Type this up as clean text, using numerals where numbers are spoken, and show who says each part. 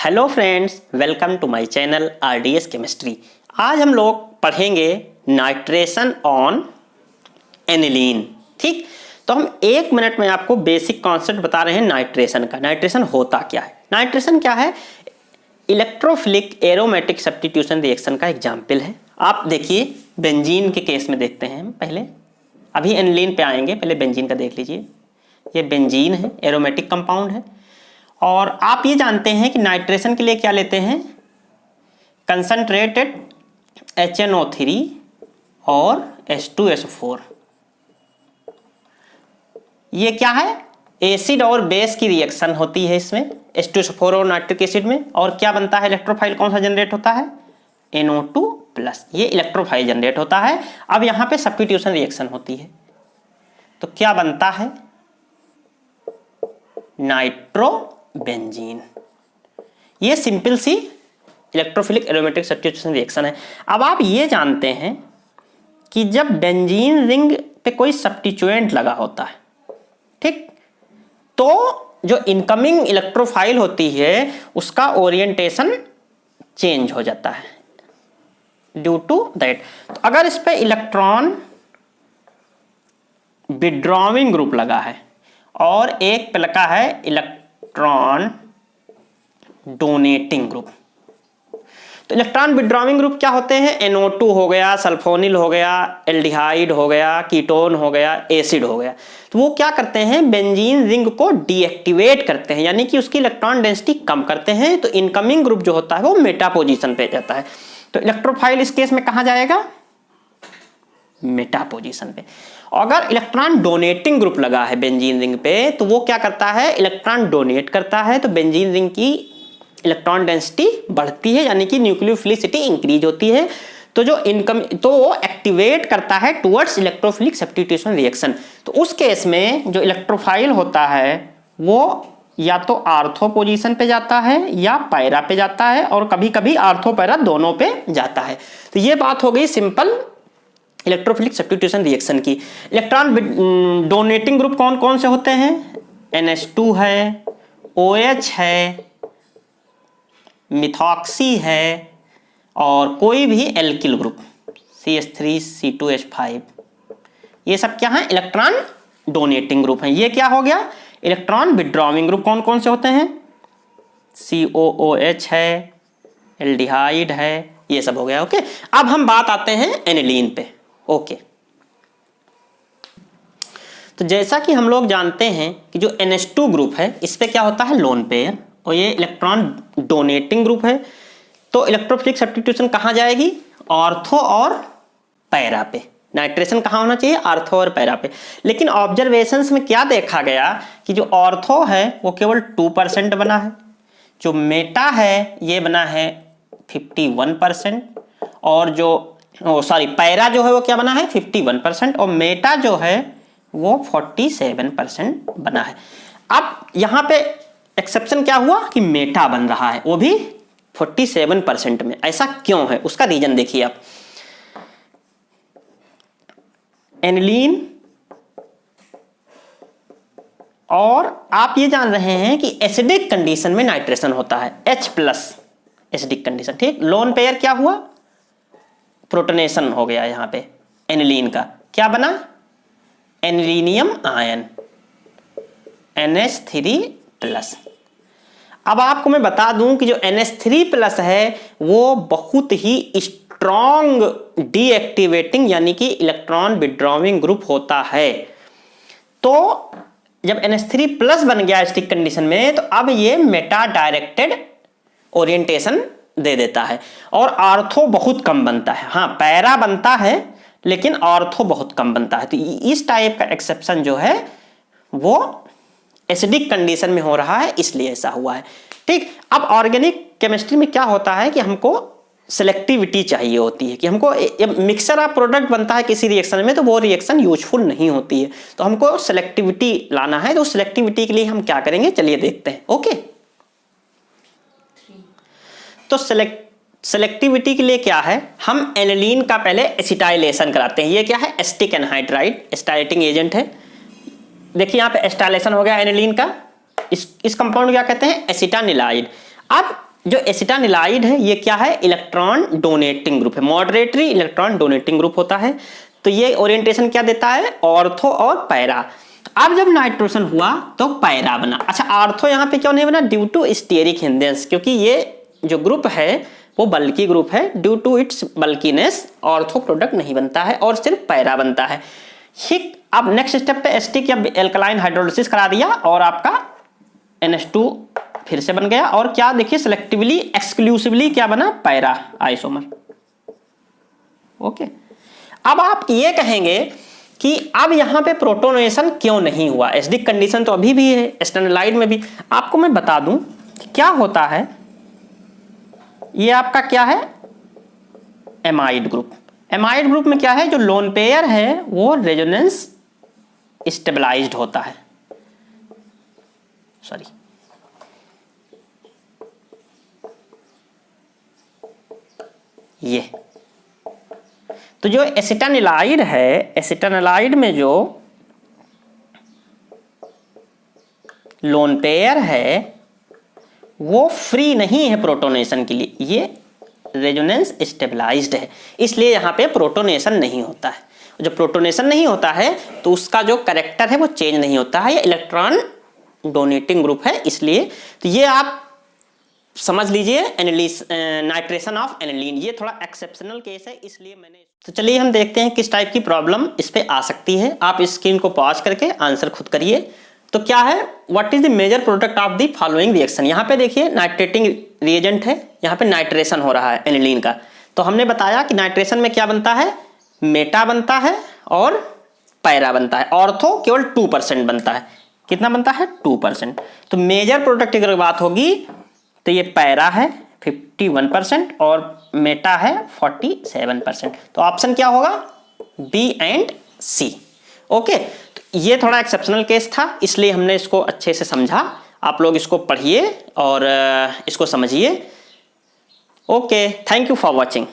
Speaker 1: Hello friends, welcome to my channel RDS chemistry. आज हम लोग पढ़ेंगे नाइट्रेशन ऑन एनिलीन। ठीक, तो हम 1 मिनट में आपको बेसिक कॉन्सेप्ट बता रहे हैं नाइट्रेशन का। नाइट्रेशन होता क्या है? नाइट्रेशन क्या है? इलेक्ट्रोफिलिक एरोमेटिक सब्स्टिट्यूशन रिएक्शन का एग्जाम्पल है। आप देखिए, बेंजीन के केस में देखते हैं। पहले अभी एनिलीन पे आएंगे, पहले बेंजीन का देख लीजिए। ये बेंजीन है, एरोमेटिक कंपाउंड है। और आप ये जानते हैं कि नाइट्रेशन के लिए क्या लेते हैं? कंसंट्रेटेड HNO3 और H2SO4। ये क्या है? एसिड और बेस की रिएक्शन होती है इसमें, H2SO4 और नाइट्रिक एसिड में। और क्या बनता है? इलेक्ट्रोफाइल कौन सा जनरेट होता है? NO2+। ये इलेक्ट्रोफाइल जनरेट होता है। अब यहाँ पे सब्स्टिट्यूशन रिएक्शन होती है, तो क्या बनता है? नाइट्रोबेंजीन। ये सिंपल सी इलेक्ट्रोफिलिक एरोमेटिक सब्स्टिट्यूशन रिएक्शन है। अब आप ये जानते हैं कि जब बेंजीन रिंग पे कोई सब्स्टिट्यूएंट लगा होता है, ठीक, तो जो इनकमिंग इलेक्ट्रोफाइल होती है उसका ओरिएंटेशन चेंज हो जाता है ड्यू टू दैट। तो अगर इस पे इलेक्ट्रॉन विड्रॉविंग ग्रुप लगा है और एक पे लगा है इलेक्ट्रॉन डोनेटिंग ग्रुप, तो इलेक्ट्रॉन विड्रॉविंग ग्रुप क्या होते हैं? NO2 हो गया, सल्फोनिल हो गया, एल्डिहाइड हो गया, कीटोन हो गया, एसिड हो गया। तो वो क्या करते हैं? बेंजीन रिंग को डीएक्टिवेट करते हैं, यानी कि उसकी इलेक्ट्रॉन डेंसिटी कम करते हैं। तो इनकमिंग ग्रुप जो होता है वो मेटा पोजीशन पे जाता है। तो इलेक्ट्रोफाइल इस केस में कहां जाएगा? मेटा पोजीशन पे। अगर इलेक्ट्रॉन डोनेटिंग ग्रुप लगा है बेंजीन रिंग पे, तो वो क्या करता है? इलेक्ट्रॉन डोनेट करता है, तो बेंजीन रिंग की इलेक्ट्रॉन डेंसिटी बढ़ती है, यानी कि न्यूक्लियोफिलिसिटी इंक्रीज होती है। तो जो वो एक्टिवेट करता है टुवर्ड्स इलेक्ट्रोफिलिक सब्स्टिट्यूशन रिएक्शन। तो उस केस में जो इलेक्ट्रोफाइल होता है वो या तो आर्थो पोजीशन पे जाता है या पैरा पे जाता है, और कभी कभी आर्थो पैरा दोनों पे जाता है। तो ये बात हो गई सिंपल इलेक्ट्रोफिलिक सब्स्टिट्यूशन रिएक्शन की। इलेक्ट्रॉन डोनेटिंग ग्रुप कौन कौन से होते हैं? NH2 है, OH है, मिथॉक्सी है, और कोई भी एल्किल ग्रुप CH3 C2H5, ये सब क्या है? इलेक्ट्रॉन डोनेटिंग ग्रुप है। ये क्या हो गया? इलेक्ट्रॉन विड्रॉविंग ग्रुप कौन कौन से होते हैं? COOH है, एल्डिहाइड है, ये सब हो गया। ओके, अब हम बात आते हैं एनिलीन पे। ओके, तो जैसा कि हम लोग जानते हैं कि जो NH2 ग्रुप है इस पे क्या होता है? लोन पेयर, और ये इलेक्ट्रॉन डोनेटिंग ग्रुप है। तो इलेक्ट्रोफिलिक सब्स्टिट्यूशन कहाँ जाएगी? ऑर्थो और पैरा पे। नाइट्रेशन कहाँ होना चाहिए? आर्थो और पैरा पे। लेकिन ऑब्जर्वेशंस में क्या देखा गया कि जो ऑर्थो है वो केवल 2% बना है, जो मेटा है ये बना है 51%, और जो पैरा जो है वो क्या बना है? 51%, और मेटा जो है वो 47% बना है। अब यहां पे एक्सेप्शन क्या हुआ कि मेटा बन रहा है, वो भी 47% में। ऐसा क्यों है? उसका रीजन देखिए आप। एनिलीन, और आप ये जान रहे हैं कि एसिडिक कंडीशन में नाइट्रेशन होता है, H+ एसिडिक कंडीशन। ठीक, लोन पेयर क्या हुआ? प्रोटोनेशन हो गया। यहां पे एनिलीन का क्या बना? Anilinium ion NH3+। अब आपको मैं बता दूं कि जो NH3+ है वो बहुत ही स्ट्रॉन्ग डीएक्टिवेटिंग यानी कि इलेक्ट्रॉन विड्रॉविंग ग्रुप होता है। तो जब NH3+ बन गया स्टिक कंडीशन में, तो अब ये मेटा डायरेक्टेड ओरिएंटेशन दे देता है, और आर्थो बहुत कम बनता है। हाँ, पैरा बनता है लेकिन आर्थो बहुत कम बनता है। तो इस टाइप का एक्सेप्शन जो है वो एसिडिक कंडीशन में हो रहा है, इसलिए ऐसा हुआ है। ठीक, अब ऑर्गेनिक केमिस्ट्री में क्या होता है कि हमको सिलेक्टिविटी चाहिए होती है, कि हमको मिक्सचर ऑफ प्रोडक्ट बनता है किसी रिएक्शन में, तो वो रिएक्शन यूजफुल नहीं होती है, तो हमको सिलेक्टिविटी लाना है। तो सिलेक्टिविटी के लिए हम क्या करेंगे, चलिए देखते हैं। ओके, तो सेलेक्टिविटी के लिए क्या है? हम एनिलीन का पहले एसिटाइलेशन कराते हैं। ये क्या है? एसिटिक एनहाइड्राइड एस्टाइलेटिंग एजेंट है। देखिए यहाँ पे एस्टाइलेशन हो गया एनिलीन का। इस कंपाउंड क्या कहते हैं? एसिटानिलाइड। अब जो एसिटानिलाइड है ये क्या है, इलेक्ट्रॉन डोनेटिंग ग्रुप है, मॉडरेटरी इलेक्ट्रॉन डोनेटिंग ग्रुप होता है। तो ये ओरिएंटेशन क्या देता है, ऑर्थो और पैरा। अब जब नाइट्रोजन हुआ तो पैरा बना। अच्छा, आर्थो यहाँ पे क्यों नहीं बना, ड्यू टू स्टेरिक हिंदेंस, क्योंकि ये जो ग्रुप है वो बल्की ग्रुप है, due to its bulkiness ortho product नहीं बनता है और सिर्फ पैरा बनता है। ठीक, अब नेक्स्ट स्टेप पे एस्टिक या एल्कलाइन हाइड्रोलिसिस करा दिया और आपका NH2 फिर से बन गया। और क्या देखिए, सिलेक्टिवली एक्सक्लूसिवली क्या बना, पैरा आइसोमर। ओके, अब आप ये कहेंगे कि अब यहां पे प्रोटोनेशन क्यों नहीं हुआ, एसिडिक कंडीशन तो अभी भी है, एसिटानिलाइड में भी। आपको मैं बता दूं कि क्या होता है, ये आपका क्या है, एमाइड ग्रुप। एमाइड ग्रुप में क्या है, जो लोन पेयर है वो रेजोनेंस स्टेबलाइज्ड होता है, सॉरी ये। तो जो एसिटानिलाइड है, एसिटानिलाइड में जो लोन पेयर है वो फ्री नहीं है प्रोटोनेशन के लिए, ये रेजोनेंस स्टेबलाइज्ड है, इसलिए यहां पे प्रोटोनेशन नहीं होता है। जब प्रोटोनेशन नहीं होता है तो उसका जो कैरेक्टर है वो चेंज नहीं होता है, ये इलेक्ट्रॉन डोनेटिंग ग्रुप है इसलिए। तो ये आप समझ लीजिए नाइट्रेशन ऑफ एनिलीन, ये थोड़ा एक्सेप्शनल केस है इसलिए मैंने। तो चलिए हम देखते हैं किस टाइप की प्रॉब्लम इस पे आ सकती है। आप इस स्क्रीन को पॉज करके आंसर खुद करिए। तो क्या है, what is the major product of the following reaction. यहाँ पे देखिए नाइट्रेटिंग रिएजेंट है, यहाँ पे नाइट्रेशन हो रहा है एनिलीन का। तो हमने बताया कि नाइट्रेशन में क्या बनता है, मेटा बनता है और पैरा बनता है। ऑर्थो केवल 2% बनता है, कितना बनता है, 2%। तो मेजर प्रोडक्ट की अगर बात होगी तो ये पैरा है 51% और मेटा है 47%। तो ऑप्शन क्या होगा, बी एंड सी। ओके, तो ये थोड़ा एक्सेप्शनल केस था इसलिए हमने इसको अच्छे से समझा। आप लोग इसको पढ़िए और इसको समझिए। Okay, thank you for watching.